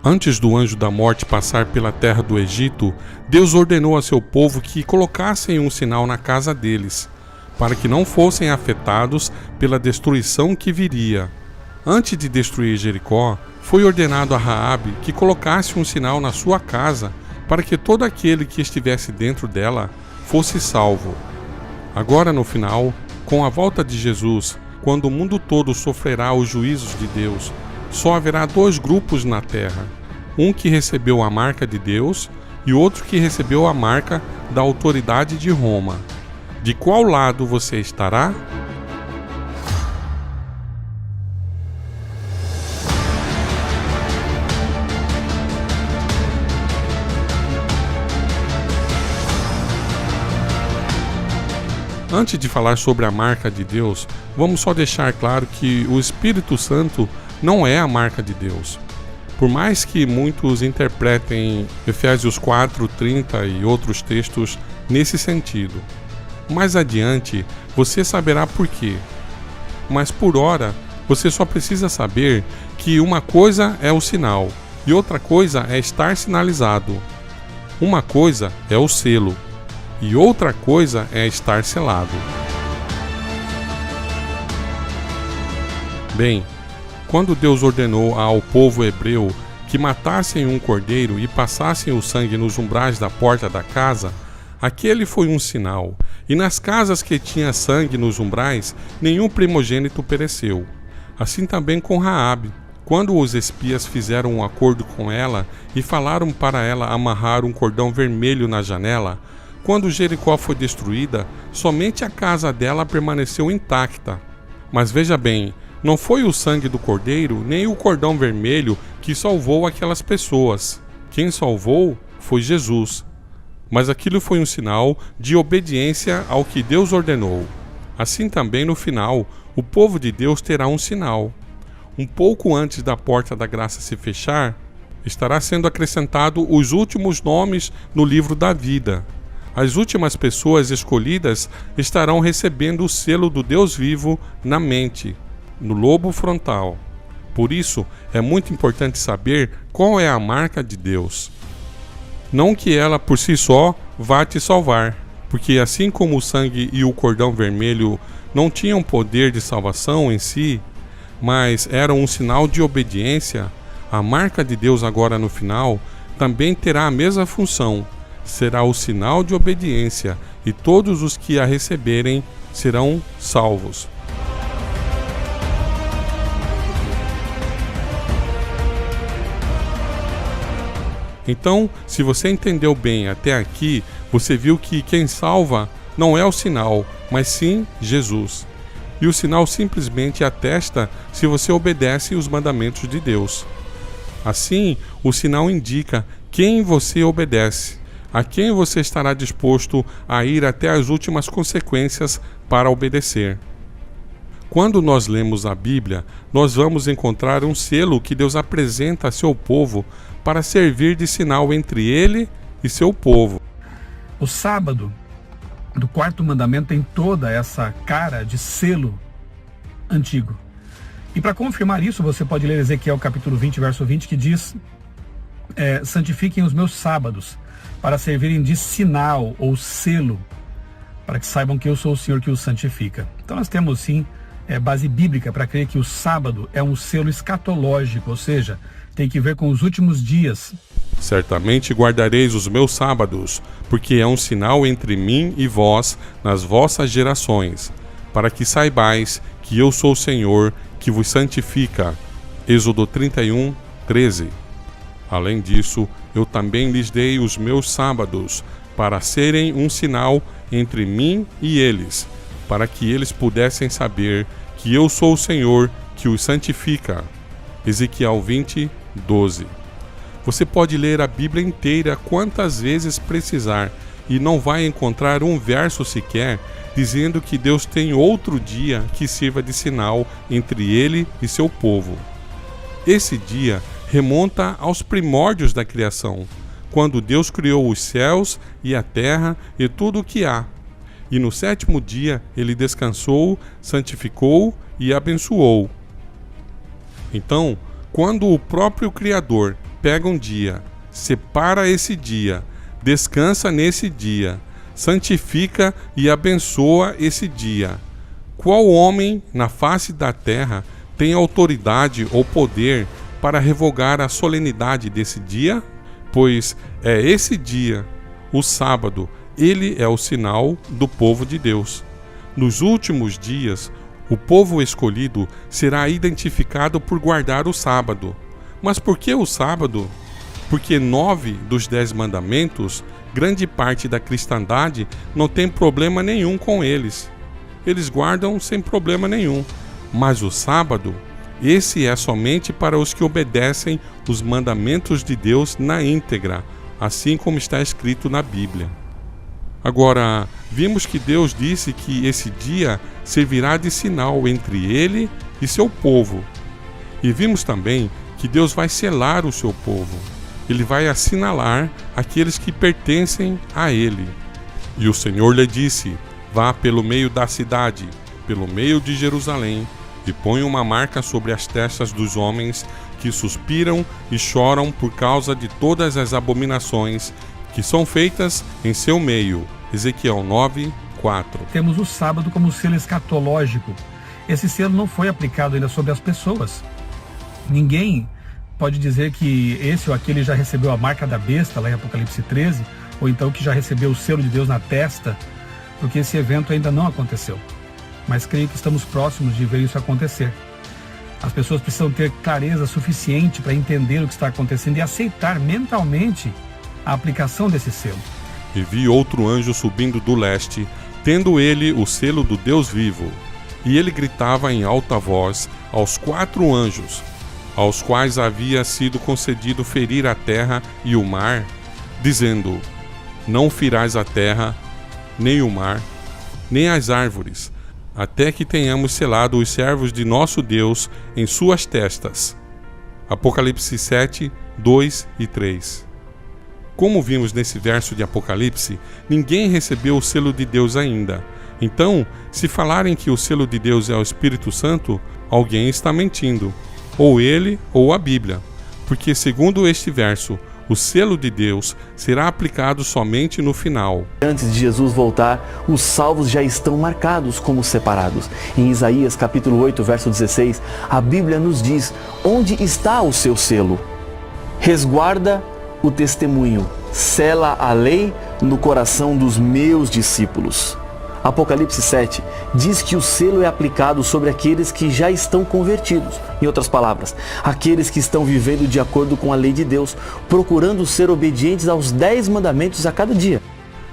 Antes do anjo da morte passar pela terra do Egito, Deus ordenou a seu povo que colocassem um sinal na casa deles, para que não fossem afetados pela destruição que viria. Antes de destruir Jericó, foi ordenado a Raabe que colocasse um sinal na sua casa, para que todo aquele que estivesse dentro dela fosse salvo. Agora, no final, com a volta de Jesus, quando o mundo todo sofrerá os juízos de Deus, só haverá dois grupos na terra, um que recebeu a marca de Deus e outro que recebeu a marca da autoridade de Roma. De qual lado você estará? Antes de falar sobre a marca de Deus, vamos só deixar claro que o Espírito Santo não é a marca de Deus. Por mais que muitos interpretem Efésios 4:30 e outros textos nesse sentido. Mais adiante, você saberá por quê. Mas por ora, você só precisa saber que uma coisa é o sinal e outra coisa é estar sinalizado. Uma coisa é o selo e outra coisa é estar selado. Bem, quando Deus ordenou ao povo hebreu que matassem um cordeiro e passassem o sangue nos umbrais da porta da casa, aquele foi um sinal, e nas casas que tinha sangue nos umbrais, nenhum primogênito pereceu. Assim também com Raabe, quando os espias fizeram um acordo com ela e falaram para ela amarrar um cordão vermelho na janela, quando Jericó foi destruída, somente a casa dela permaneceu intacta. Mas veja bem, não foi o sangue do cordeiro nem o cordão vermelho que salvou aquelas pessoas. Quem salvou foi Jesus. Mas aquilo foi um sinal de obediência ao que Deus ordenou. Assim também no final, o povo de Deus terá um sinal. Um pouco antes da porta da graça se fechar, estará sendo acrescentado os últimos nomes no livro da vida. As últimas pessoas escolhidas estarão recebendo o selo do Deus vivo na mente, no lobo frontal. Por isso, é muito importante saber qual é a marca de Deus. Não que ela por si só vá te salvar, porque assim como o sangue e o cordão vermelho não tinham poder de salvação em si, mas eram um sinal de obediência, a marca de Deus agora no final também terá a mesma função. Será o sinal de obediência, e todos os que a receberem serão salvos. Então, se você entendeu bem até aqui, você viu que quem salva não é o sinal, mas sim Jesus. E o sinal simplesmente atesta se você obedece os mandamentos de Deus. Assim, o sinal indica quem você obedece. A quem você estará disposto a ir até as últimas consequências para obedecer. Quando nós lemos a Bíblia, nós vamos encontrar um selo que Deus apresenta a seu povo para servir de sinal entre ele e seu povo. O sábado do quarto mandamento tem toda essa cara de selo antigo. E para confirmar isso, você pode ler Ezequiel capítulo 20, verso 20, que diz: santifiquem os meus sábados, para servirem de sinal ou selo, para que saibam que eu sou o Senhor que os santifica. Então nós temos sim base bíblica para crer que o sábado é um selo escatológico, ou seja, tem que ver com os últimos dias. Certamente guardareis os meus sábados, porque é um sinal entre mim e vós nas vossas gerações, para que saibais que eu sou o Senhor que vos santifica. Êxodo 31, 13. Além disso, eu também lhes dei os meus sábados, para serem um sinal entre mim e eles, para que eles pudessem saber que eu sou o Senhor que os santifica. Ezequiel 20, 12. Você pode ler a Bíblia inteira quantas vezes precisar e não vai encontrar um verso sequer dizendo que Deus tem outro dia que sirva de sinal entre ele e seu povo. Esse dia remonta aos primórdios da criação, quando Deus criou os céus e a terra e tudo o que há. E no sétimo dia ele descansou, santificou e abençoou. Então, quando o próprio Criador pega um dia, separa esse dia, descansa nesse dia, santifica e abençoa esse dia. Qual homem na face da terra tem autoridade ou poder para revogar a solenidade desse dia? Pois é esse dia, o sábado, ele é o sinal do povo de Deus. Nos últimos dias, o povo escolhido será identificado por guardar o sábado. Mas por que o sábado? Porque 9 dos 10 mandamentos, grande parte da cristandade não tem problema nenhum com eles. Eles guardam sem problema nenhum. Mas o sábado, esse é somente para os que obedecem os mandamentos de Deus na íntegra, assim como está escrito na Bíblia. Agora, vimos que Deus disse que esse dia servirá de sinal entre ele e seu povo. E vimos também que Deus vai selar o seu povo. Ele vai assinalar aqueles que pertencem a ele. E o Senhor lhe disse: vá pelo meio da cidade, pelo meio de Jerusalém, e põe uma marca sobre as testas dos homens que suspiram e choram por causa de todas as abominações que são feitas em seu meio. Ezequiel 9:4. Temos o sábado como selo escatológico. Esse selo não foi aplicado ainda sobre as pessoas. Ninguém pode dizer que esse ou aquele já recebeu a marca da besta, lá em Apocalipse 13, ou então que já recebeu o selo de Deus na testa, porque esse evento ainda não aconteceu. Mas creio que estamos próximos de ver isso acontecer. As pessoas precisam ter clareza suficiente para entender o que está acontecendo e aceitar mentalmente a aplicação desse selo. E vi outro anjo subindo do leste, tendo ele o selo do Deus vivo. E ele gritava em alta voz aos 4 anjos, aos quais havia sido concedido ferir a terra e o mar, dizendo: não ferais a terra, nem o mar, nem as árvores, até que tenhamos selado os servos de nosso Deus em suas testas. Apocalipse 7, 2 e 3. Como vimos nesse verso de Apocalipse, ninguém recebeu o selo de Deus ainda. Então, se falarem que o selo de Deus é o Espírito Santo, alguém está mentindo, ou ele ou a Bíblia, porque segundo este verso, o selo de Deus será aplicado somente no final. Antes de Jesus voltar, os salvos já estão marcados como separados. Em Isaías capítulo 8, verso 16, a Bíblia nos diz: onde está o seu selo? Resguarda o testemunho, sela a lei no coração dos meus discípulos. Apocalipse 7 diz que o selo é aplicado sobre aqueles que já estão convertidos. Em outras palavras, aqueles que estão vivendo de acordo com a lei de Deus, procurando ser obedientes aos 10 mandamentos a cada dia.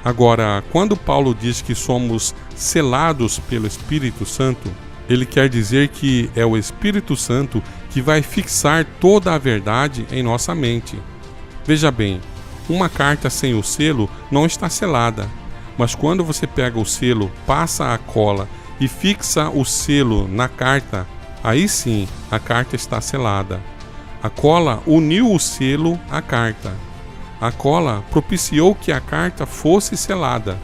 Agora, quando Paulo diz que somos selados pelo Espírito Santo, ele quer dizer que é o Espírito Santo que vai fixar toda a verdade em nossa mente. Veja bem, uma carta sem o selo não está selada. Mas quando você pega o selo, passa a cola e fixa o selo na carta, aí sim a carta está selada. A cola uniu o selo à carta. A cola propiciou que a carta fosse selada.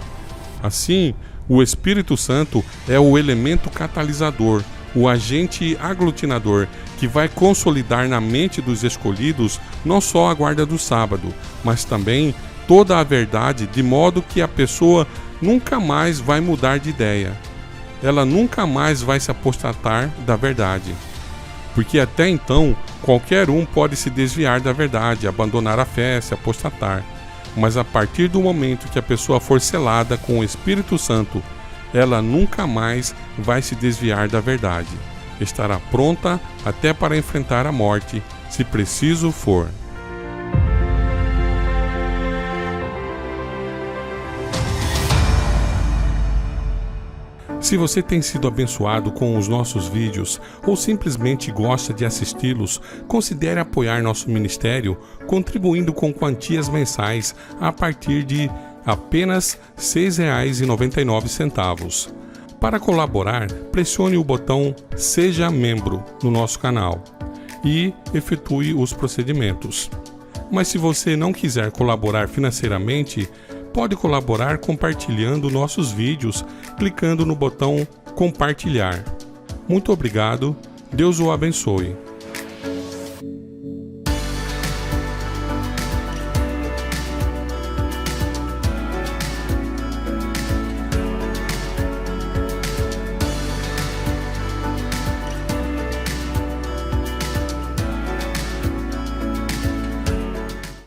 Assim, o Espírito Santo é o elemento catalisador, o agente aglutinador que vai consolidar na mente dos escolhidos não só a guarda do sábado, mas também toda a verdade, de modo que a pessoa nunca mais vai mudar de ideia. Ela nunca mais vai se apostatar da verdade. Porque até então, qualquer um pode se desviar da verdade, abandonar a fé, se apostatar. Mas a partir do momento que a pessoa for selada com o Espírito Santo, ela nunca mais vai se desviar da verdade. Estará pronta até para enfrentar a morte, se preciso for. Se você tem sido abençoado com os nossos vídeos ou simplesmente gosta de assisti-los, considere apoiar nosso ministério contribuindo com quantias mensais a partir de apenas R$ 6,99. Para colaborar, pressione o botão Seja Membro no nosso canal e efetue os procedimentos. Mas se você não quiser colaborar financeiramente, pode colaborar compartilhando nossos vídeos, clicando no botão compartilhar. Muito obrigado, Deus o abençoe.